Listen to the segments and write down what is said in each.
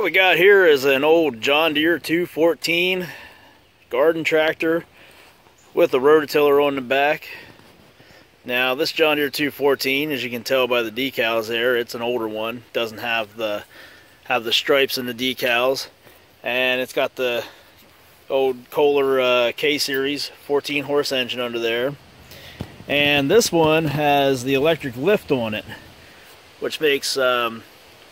What we got here is an old John Deere 214 garden tractor with a rototiller on the back. Now this John Deere 214, as you can tell by the decals there, it's an older one. Doesn't have the stripes in the decals, and it's got the old Kohler K series 14 horse engine under there. And this one has the electric lift on it, which makes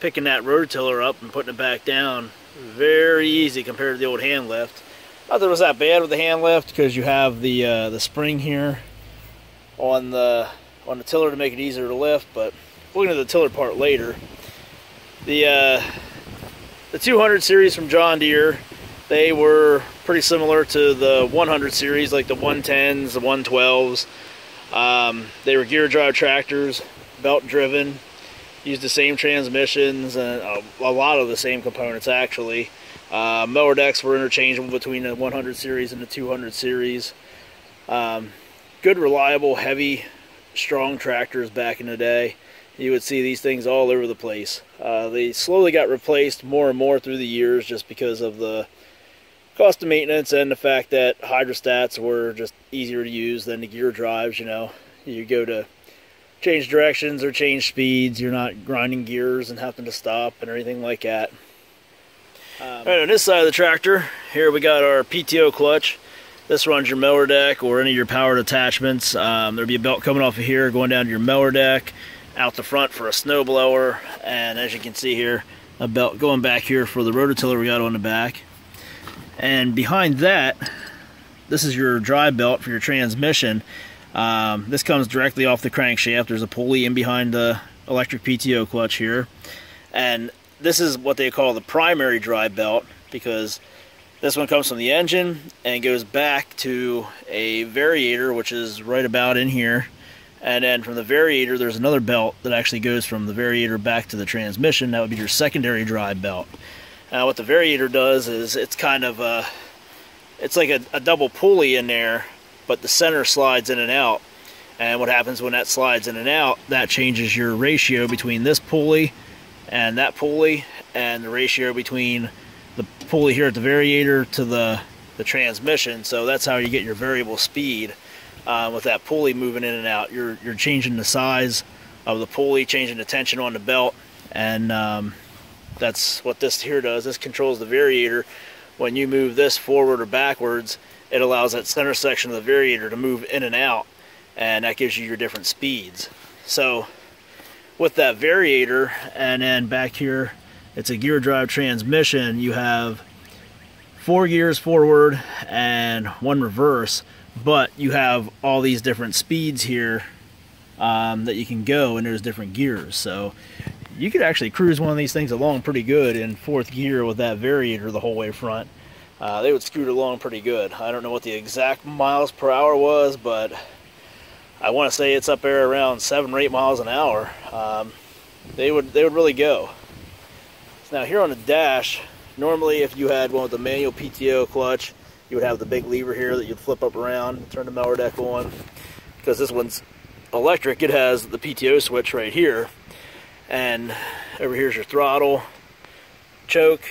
picking that rototiller up and putting it back down very easy compared to the old hand lift. Not that it was that bad with the hand lift, because you have the spring here on the tiller to make it easier to lift, but we'll get into the tiller part later. The 200 series from John Deere, they were pretty similar to the 100 series, like the 110s, the 112s. They were gear drive tractors, belt driven, used the same transmissions and a lot of the same components actually. Mower decks were interchangeable between the 100 series and the 200 series. Good, reliable, heavy, strong tractors back in the day. You would see these things all over the place. They slowly got replaced more and more through the years just because of the cost of maintenance and the fact that hydrostats were just easier to use than the gear drives. You know, you go to change directions or change speeds, you're not grinding gears and having to stop and everything like that. Right, on this side of the tractor, here we got our Pto Clutch. This runs your mower deck or any of your powered attachments. There'll be a belt coming off of here going down to your mower deck, out the front for a snow blower, and as you can see here, a belt going back here for the rototiller we got on the back. And behind that, this is your drive belt for your transmission. This comes directly off the crankshaft. There's a pulley in behind the electric Pto clutch here, and this is what they call the primary drive belt, because this one comes from the engine and goes back to a variator, which is right about in here, and then from the variator there's another belt that actually goes from the variator back to the transmission. That would be your secondary drive belt. Now what the variator does is it's kind of it's like a double pulley in there, but the center slides in and out. And what happens when that slides in and out, that changes your ratio between this pulley and that pulley, and the ratio between the pulley here at the variator to the transmission. So that's how you get your variable speed with that pulley moving in and out. You're changing the size of the pulley, changing the tension on the belt, and that's what this here does. This controls the variator. When you move this forward or backwards, it allows that center section of the variator to move in and out, and that gives you your different speeds. So with that variator, and then back here it's a gear drive transmission, you have 4 gears forward and 1 reverse, but you have all these different speeds here that you can go, and there's different gears. So you could actually cruise one of these things along pretty good in 4th gear with that variator the whole way front. They would scoot along pretty good. I don't know what the exact miles per hour was, but I want to say it's up there around 7 or 8 miles an hour. They would really go. So now here on the dash, normally if you had one with the manual Pto clutch, you would have the big lever here that you'd flip up around and turn the mower deck on. Because this one's electric, it has the Pto switch right here. And over here's your throttle, choke,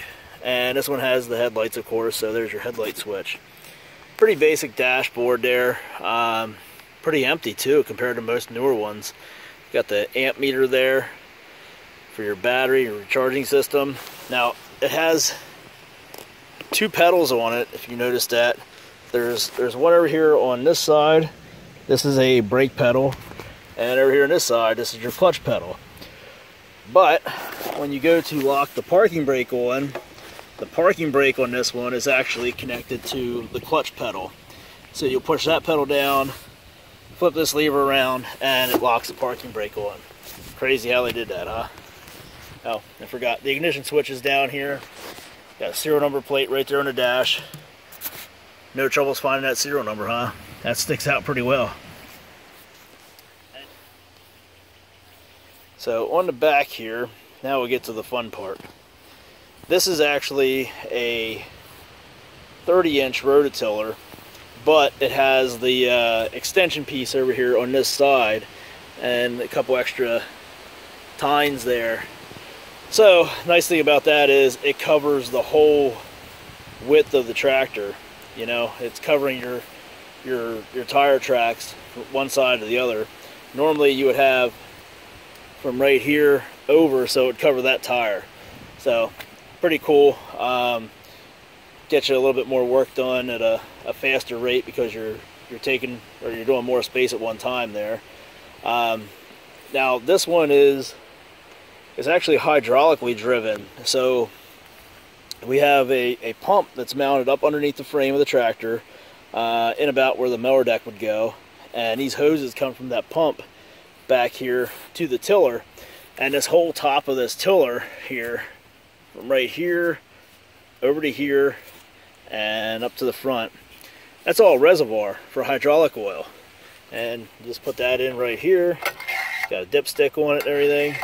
and this one has the headlights, of course, so there's your headlight switch. Pretty basic dashboard there. Pretty empty too compared to most newer ones. Got the amp meter there for your battery, your charging system. Now it has 2 pedals on it, if you notice that. There's one over here on this side. This is a brake pedal, and over here on this side, this is your clutch pedal. But when you go to lock the parking brake on, the parking brake on this one is actually connected to the clutch pedal. So you'll push that pedal down, flip this lever around, and it locks the parking brake on. Crazy how they did that, huh? Oh, I forgot. The ignition switch is down here. Got a serial number plate right there on the dash. No troubles finding that serial number, huh? That sticks out pretty well. So on the back here, now we'll get to the fun part. This is actually a 30-inch rototiller, but it has the extension piece over here on this side and a couple extra tines there So, nice thing about that is it covers the whole width of the tractor. You know, it's covering your tire tracks from one side to the other. Normally you would have from right here over, so it would cover that tire. So, pretty cool. Get you a little bit more work done at a faster rate because you're doing more space at one time there. Now this one is actually hydraulically driven. So we have a pump that's mounted up underneath the frame of the tractor, in about where the mower deck would go, and these hoses come from that pump back here to the tiller, and this whole top of this tiller here, from right here over to here and up to the front, that's all reservoir for hydraulic oil. And just put that in right here. Got a dipstick on it and everything.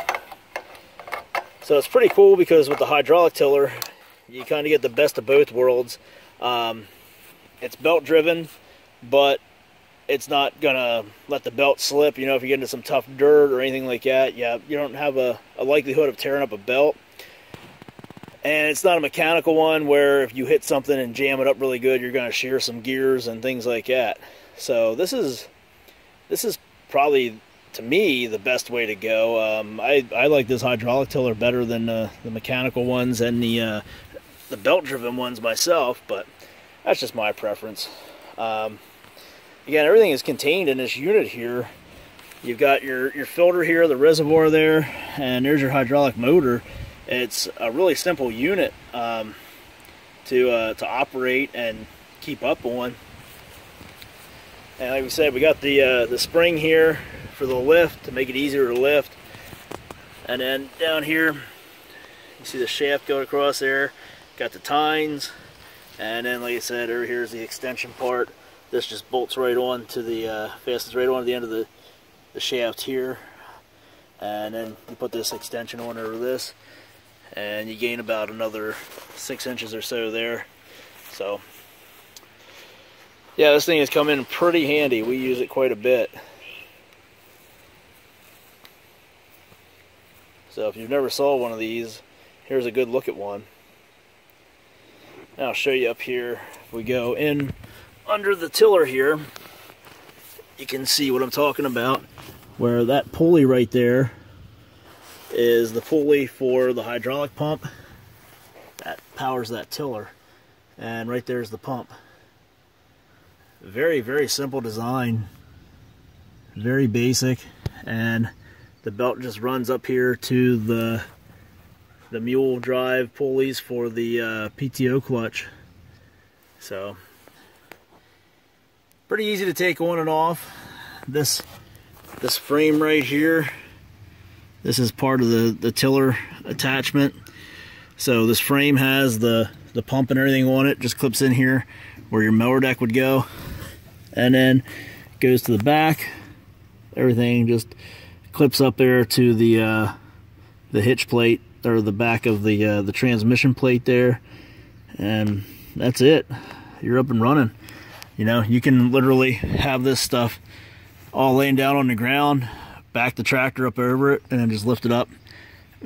So it's pretty cool because with the hydraulic tiller, you kind of get the best of both worlds. It's belt driven, but it's not gonna let the belt slip. You know, if you get into some tough dirt or anything like that, yeah, you don't have a likelihood of tearing up a belt. And it's not a mechanical one where if you hit something and jam it up really good, you're gonna shear some gears and things like that. So this is probably, to me, the best way to go. I like this hydraulic tiller better than the mechanical ones and the belt-driven ones myself, but that's just my preference. Again, everything is contained in this unit here. You've got your filter here, the reservoir there, and there's your hydraulic motor. It's a really simple unit to operate and keep up on. And like we said, we got the spring here for the lift to make it easier to lift. And then down here, you see the shaft going across there. Got the tines, and then like I said, over here's the extension part. This just bolts right on to the fastens right on to the end of the shaft here. And then you put this extension on over this, and you gain about another 6 inches or so there. So yeah, this thing has come in pretty handy. We use it quite a bit. So if you've never saw one of these, here's a good look at one. Now I'll show you up here. If we go in under the tiller here, you can see what I'm talking about, where that pulley right there is the pulley for the hydraulic pump that powers that tiller, and right there's the pump. Very, very simple design, very basic, and the belt just runs up here to the mule drive pulleys for the Pto Clutch. So pretty easy to take on and off. This frame right here, this is part of the tiller attachment. So this frame has the pump and everything on it, just clips in here where your mower deck would go, and then goes to the back. Everything just clips up there to the hitch plate, or the back of the transmission plate there, and that's it. You're up and running. You know, you can literally have this stuff all laying down on the ground, back the tractor up over it, and then just lift it up,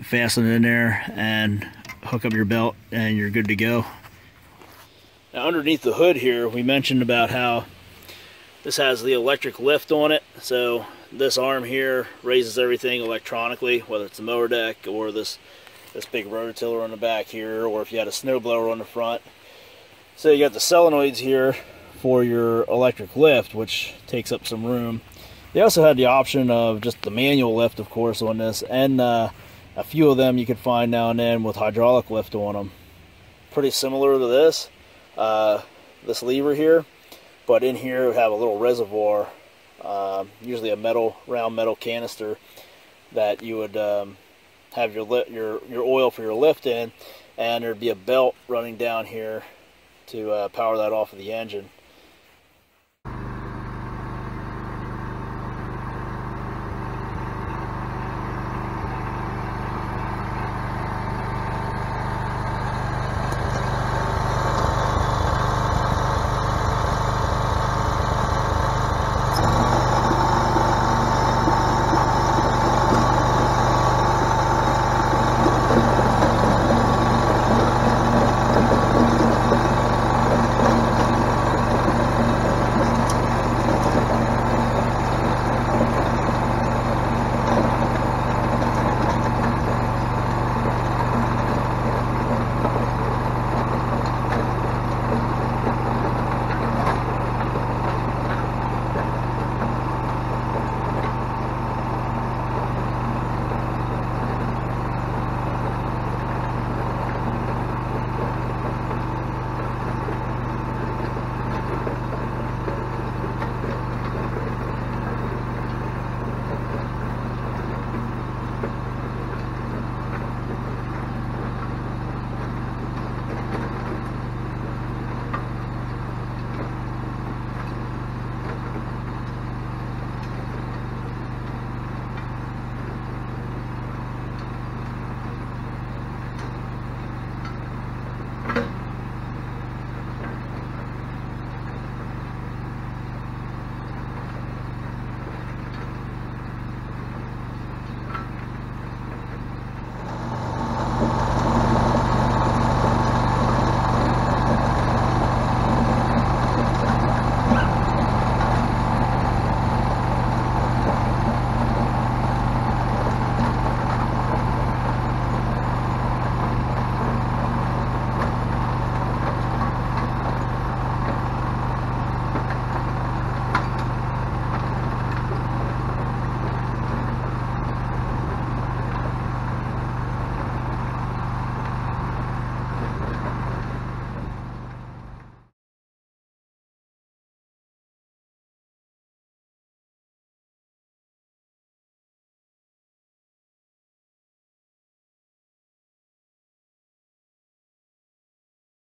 fasten it in there, and hook up your belt, and you're good to go. Now underneath the hood here, we mentioned about how this has the electric lift on it. So this arm here raises everything electronically, whether it's the mower deck or this big rototiller on the back here, or if you had a snowblower on the front. So you got the solenoids here for your electric lift, which takes up some room. They also had the option of just the manual lift, of course, on this, and a few of them you could find now and then with hydraulic lift on them. Pretty similar to this lever here, but in here we have a little reservoir, usually a round metal canister that you would have your oil for your lift in, and there'd be a belt running down here to power that off of the engine.